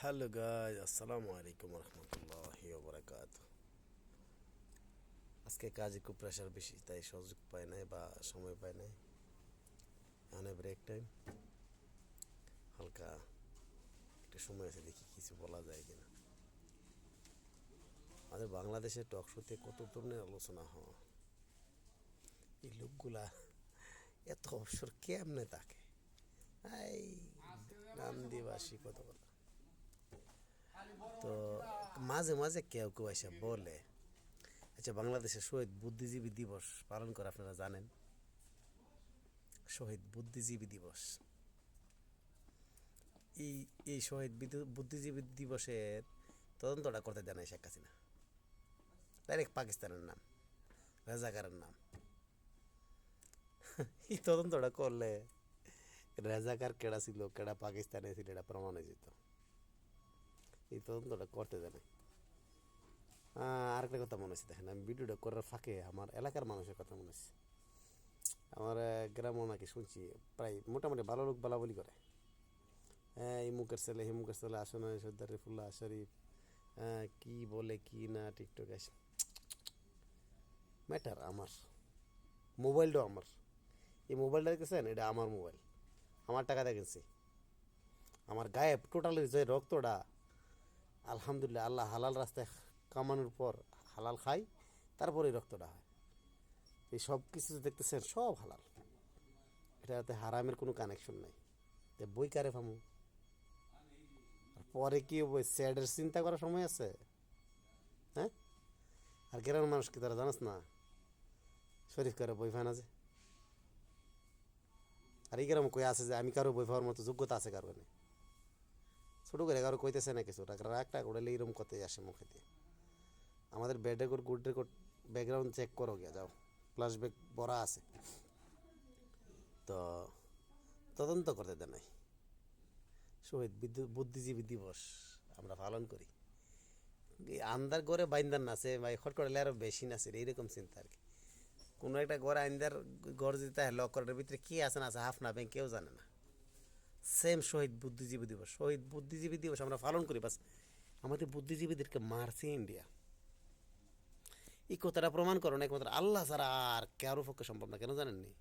Hello guys, আসসালামু আলাইকুম রহমতুল্লাহি ওয়া বারাকাতুহু। আজকে কাজে খুব প্রেশার বেশি, তাই সুযোগ পাই নাই বা সময় পাই নাই। এখানে ব্রেক টাইম, হালকা একটা সময় আছে, দেখি কিছু বলা যায় কিনা। আমাদের বাংলাদেশের টক শোতে কত ধরনের আলোচনা হয়। এই লোকগুলা এত অবসর কেমনে থাকে, এই নান্দিবাসী কত কথা। তো মাঝে মাঝে কেউ কেউ এসে বলে, আচ্ছা, বাংলাদেশে শহীদ বুদ্ধিজীবী দিবস পালন করে আপনারা জানেন? শহীদ বুদ্ধিজীবী দিবস, এই এই শহীদ বুদ্ধিজীবী দিবসের তদন্তটা করতে দেয় নাই শেখ হাসিনা। ডাইরেক্ট পাকিস্তানের নাম, রাজাকারের নাম। এই তদন্তটা করলে রাজাকার কেডা ছিল, কেডা পাকিস্তানে ছিল, এটা প্রমাণ হয়ে যেত। এই তদন্তটা করতে দেয় নাই। আরেকটা কথা মনে হচ্ছে, দেখেন, আমি ভিডিওটা করার ফাঁকে আমার এলাকার মানুষের কথা মনে হচ্ছে। আমার গ্রামও নাকি শুনছি প্রায় মোটামুটি ভালো লোক বলা বলি করে। হ্যাঁ, এই মুখের ছেলে হে মুখের ছেলে আসে না, সর্দার রিফুল্লাহ শরীফ, হ্যাঁ, কি বলে কি না টিকটক আসে। ম্যাটার আমার, মোবাইলটাও আমার। এই মোবাইলটা দেখতেছেন, এটা আমার মোবাইল, আমার টাকা দেখেছি। আমার গায়ে টোটালি যে রক্তটা, আলহামদুলিল্লাহ, আল্লাহ হালাল রাস্তায় কামানোর পর হালাল খাই, তারপরে রক্তটা হয়। এই সব কিছু দেখতেছেন সব হালাল, এটাতে হারামের কোনো কানেকশন নাই। বই কারে ফামু, আর পরে কি বই স্যাডের চিন্তা করার সময় আছে? হ্যাঁ, আর গ্রামের মানুষ কি তারা জানাস না শরীফ করে বই ফান আছে? আর এই গ্রামে কই আছে যে আমি কারো বই পাওয়ার মতো যোগ্যতা আছে কারো নেই? ছোটো করে কারো কইতেছে না কিছু, টাকা রাখটা উড়ালে এরকম কথাই আসে মুখে দিয়ে। আমাদের bad record good record background check করো গিয়া যাও, প্লাস ব্যাক ভরা আছে। তো তদন্ত করতে দেয় নাই। শহীদ বুদ্ধিজীবী দিবস আমরা পালন করি, আন্দার ঘরে বাইন্দার নাচে বা খট করলে আরও বেশি নাচে, এইরকম চিন্তা আর কি। কোনো একটা ঘরে আইন্দার ঘর যেতে লকরের ভিতরে কী আছে না আছে হাফ না ব্যাংক কেউ জানে না। সেম শহীদ বুদ্ধিজীবী দিবস, শহীদ বুদ্ধিজীবী দিবস আমরা পালন করি, বাস আমাদের বুদ্ধিজীবীদেরকে মারছে ইন্ডিয়া। এই কথাটা প্রমাণ করো না একমাত্র আল্লাহ ছাড়া আর কারো পক্ষে সম্ভব না। কেন জানেননি?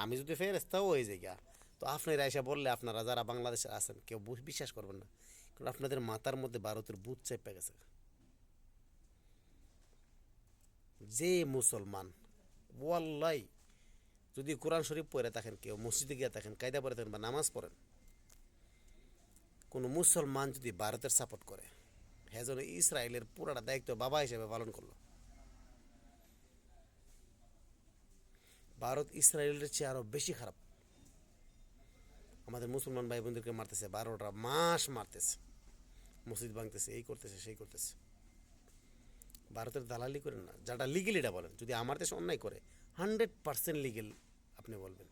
আমি যদি ফেরেস্তাও হয়ে যাই গা, তো আপনারা এসে বললে আপনারা যারা বাংলাদেশে আছেন কেউ বিশ্বাস করবেন না, কারণ আপনাদের মাথার মধ্যে ভারতের বুথ চেপে গেছে। যে মুসলমান ওয়াল্লাই যদি কোরআন শরীফ পড়ে থাকেন, কেউ মসজিদে গিয়ে থাকেন, কায়দা পড়ে থাকেন বা নামাজ পড়েন, কোনো মুসলমান যদি ভারতের সাপোর্ট করে, হ্যাঁ যেন ইসরায়েলের পুরাটা দায়িত্ব বাবা হিসেবে পালন করলো। ভারত ইসরায়েলের চেয়ে আরও বেশি খারাপ। আমাদের মুসলমান ভাই বোনদেরকে মারতেছে, 12টা মাস মারতেছে, মসজিদ ভাঙতেছে, এই করতেছে সেই করতেছে। ভারতের দালালি করেন না, যাটা লিগেল এটা বলেন। যদি আমার দেশে অন্যায় করে 100% লিগেল আপনি বলবেন,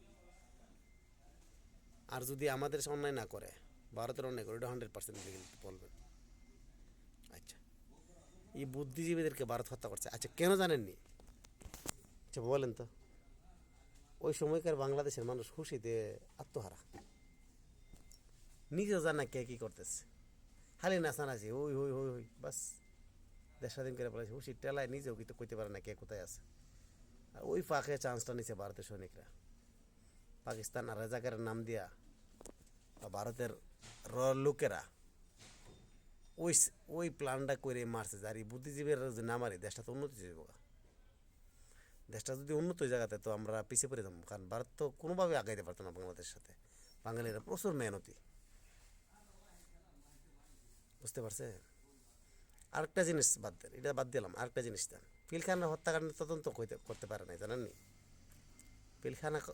আর যদি আমাদের দেশে অন্যায় না করে, ভারতের অন্যায় করে, এটা 100% লিগেল বলবেন। আচ্ছা, এই বুদ্ধিজীবীদেরকে ভারত হত্যা করছে, আচ্ছা কেন জানেননি? আচ্ছা বলেন তো। ওই সময়কার বাংলাদেশের মানুষ খুশিতে আত্মহারা, নিজেও জানা কে কী করতেছে, খালি নাচানাচি, ওই হই হই হই, বাস দেশ স্বাধীন করে বলেছে। খুশির টেলায় নিজেও কিন্তু কইতে পারে না কে কোথায় আছে। আর ওই ফাঁকে চান্সটা নিছে ভারতের সৈনিকরা, পাকিস্তান আর রাজাকারের নাম দিয়া বা ভারতের লোকেরা ওই ওই প্ল্যানটা করে মারছে। আর এই বুদ্ধিজীবীরা যদি না মারি, দেশটা তো উন্নতি যাবে। দেশটা যদি উন্নত হয়ে জায়গাতে, তো আমরা পিছিয়ে পড়ে যাবো, কারণ ভারত তো কোনোভাবে আগাইতে পারতো না বাংলাদেশের সাথে। বাঙালিরা প্রচুর মেহনতি, বুঝতে পারছে? আরেকটা জিনিস বাদ দেন, এটা বাদ দিলাম, আরেকটা জিনিস দেন। পিলখানা হত্যাকাণ্ডের তদন্ত করতে পারে নাই, জানেননি?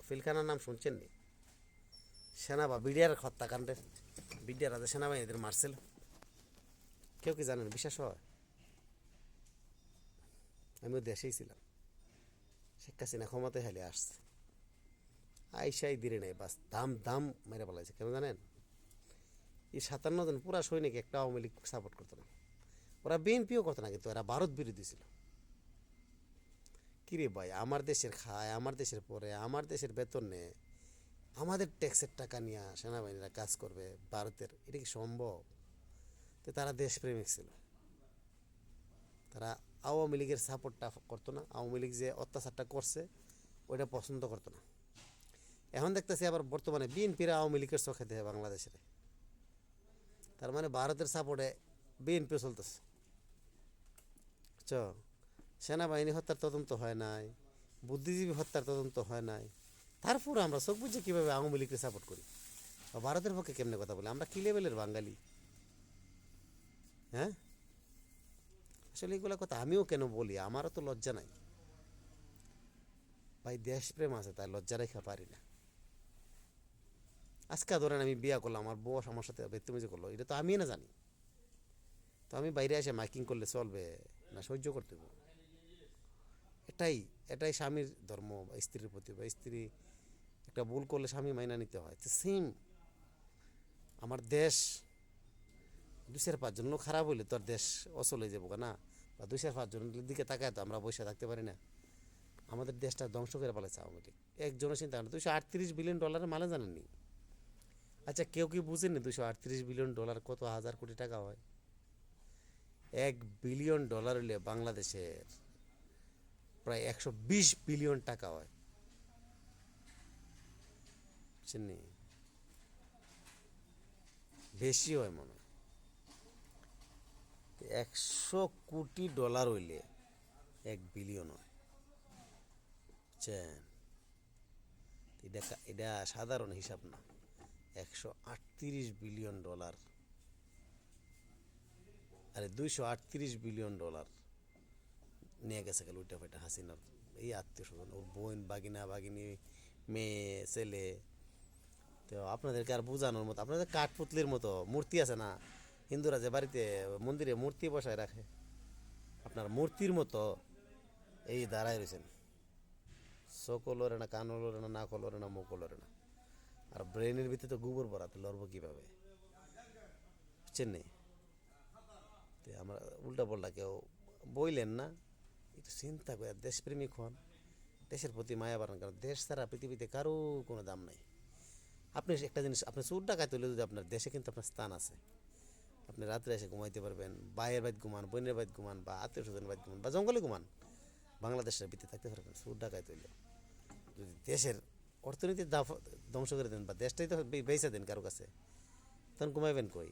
পিলখানার নাম শুনছেন নি? সেনা বা বিডিআর হত্যাকাণ্ডের, বিডিআর রাজা সেনাবাহিনীদের মারছিল, কেউ কি জানেন? বিশ্বাস হয়? আমিও দেশেই ছিলাম, শেখ হাসিনা ক্ষমতায় হেলে আসছে, আইসাই দিলে নেই, বাস দাম দাম মেরে বলাইছে। কেন জানেন? এই 57 জন পুরা সৈনিক একটা আওয়ামী লীগ সাপোর্ট করতো না, ওরা বিএনপিও করতো না, কিন্তু এরা ভারত বিরোধী ছিল। কিরে ভাই, আমার দেশের খায়, আমার দেশের পরে, আমার দেশের বেতন নেয়, আমাদের ট্যাক্সের টাকা নিয়ে সেনাবাহিনীরা কাজ করবে ভারতের, এটা কি সম্ভব? তো তারা দেশপ্রেমিক ছিল, তারা আওয়ামী লীগের সাপোর্টটা করতো না, আওয়ামী লীগ যে অত্যাচারটা করছে ওইটা পছন্দ করতো না। এখন দেখতেছি আবার বর্তমানে বিএনপির আওয়ামী লীগের চোখে দেয় বাংলাদেশের, তার মানে ভারতের সাপোর্টে বিএনপি চলতেছে। চ সেনাবাহিনী হত্যার তদন্ত হয় নাই, বুদ্ধিজীবী হত্যার তদন্ত হয় নাই, তারপর আমরা চোখ বুঝে কীভাবে আওয়ামী লীগকে সাপোর্ট করি বা ভারতের পক্ষে কেমনে কথা বলি? আমরা কী লেভেলের বাঙালি? হ্যাঁ, আসলে এগুলো কথা আমিও কেন বলি, আমারও তো লজ্জা নাই ভাই, দেশপ্রেম আছে তাই লজ্জা রেখা পারি না। আজকে ধরেন আমি বিয়া করলাম, আমার বউ আমার সাথে বেতমিজি করলো, এটা তো আমি না জানি, তো আমি বাইরে এসে মাইকিং করলে চলবে না সহ্য করতে হবে? এটাই এটাই স্বামীর ধর্ম বা স্ত্রীর প্রতি, বা স্ত্রী একটা ভুল করলে স্বামী মাইনা নিতে হয়। তো সেম আমার দেশ 2-4-5 জন লোক খারাপ হইলে তো আর দেশ অচল হয়ে যাবো না, বা 2-4-5 জনের দিকে তাকায় তো আমরা বসে থাকতে পারি না। আমাদের দেশটা ধ্বংস করে ফেলেছে আওয়ামী লীগ, একজনের চিন্তা করে না। $238 বিলিয়ন মানে জানেননি? আচ্ছা, কেউ কি বুঝেননি $238 বিলিয়ন কত হাজার কোটি টাকা হয়? $1 বিলিয়ন হলে বাংলাদেশের প্রায় 120 বিলিয়ন টাকা হয়, চিনি বেশি হয় মনে হয়। $100 কোটি হইলে 1 বিলিয়ন হয়, বুঝছেন? এটা সাধারণ হিসাব না। $138 বিলিয়ন, আরে $238 বিলিয়ন নিয়ে গেছে গেল উল্টা ফাইটা হাসিনার এই আত্মীয় স্বজন, ওর বোন, বাগিনা বাগিনী, মেয়ে ছেলে। তো আপনাদেরকে আর বোঝানোর মতো, আপনাদের কাঠপুতলির মতো মূর্তি আছে না, হিন্দুরা যে বাড়িতে মন্দিরে মূর্তি বসায় রাখে, আপনার মূর্তির মতো এই দাঁড়ায় রয়েছেন, চোখও লড়ে না, কানও লড়ে না, নাকও লড়ে না, মুখও লড়ে না, আর ব্রেনের ভিতরে তো গোবর ভরাতে লড়বো কীভাবে? বুঝছেন নি? তো আমরা উল্টা পাল্টা কেউ বইলেন না, একটু চিন্তা করে দেশপ্রেমিক হন, দেশের প্রতি মায়া বাড়ান, কারণ দেশ ছাড়া পৃথিবীতে কারো কোনো দাম নাই। আপনি একটা জিনিস, আপনি চোর ডাকাত হইলে যদি আপনার দেশে কিন্তু আপনার স্থান আছে, আপনি রাত্রে এসে ঘুমাইতে পারবেন, ভাইয়ের বাড়িতে ঘুমান, বোনের বাড়িতে ঘুমান, বা আত্মীয় স্বজনের বাড়িতে ঘুমান, বা জঙ্গলে ঘুমান, বাংলাদেশের ভিতরে থাকতে পারবেন। চোর ডাকাত হইলে যদি দেশের অর্থনীতি ধ্বংস করে দেন, বা দেশটাই তো বেঁচে দেন কারো কাছে, তখন ঘুমাইবেন কই?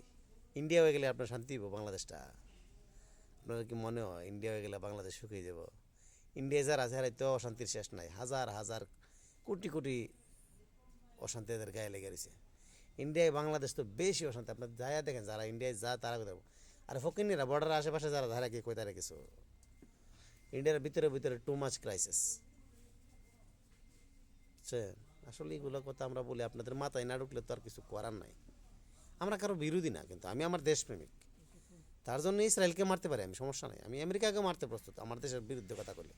ইন্ডিয়া হয়ে গেলে আপনার শান্তি হইব বাংলাদেশটা? আপনার কি মনে হয় ইন্ডিয়া হয়ে গেলে বাংলাদেশ শুকিয়ে যাব? ইন্ডিয়া যারা আছে তো অশান্তির শেষ নাই, হাজার হাজার কোটি কোটি অশান্তি এদের গায়ে লেগে রয়েছে। ইন্ডিয়ায় বাংলাদেশ তো বেশি অশান্তি, আপনার যায়া দেখেন, যারা ইন্ডিয়ায় যা তারা কোথাও, আর ফকিনিরা বর্ডারের আশেপাশে যারা ধারা কি কই তারা কিছু, ইন্ডিয়ার ভিতরে ভিতরে টু মাচ ক্রাইসিস, বুঝছেন? আসলে এইগুলো কথা আমরা বলি, আপনাদের মাথায় না ঢুকলে তো আর কিছু করার নাই। আমরা কারো বিরোধী না, কিন্তু আমি আমার দেশপ্রেমিক, তার জন্য ইসরায়েলকে মারতে পারি আমি, সমস্যা নাই। আমি আমেরিকাকে মারতে প্রস্তুত আমার দেশের বিরুদ্ধে কথা বলে।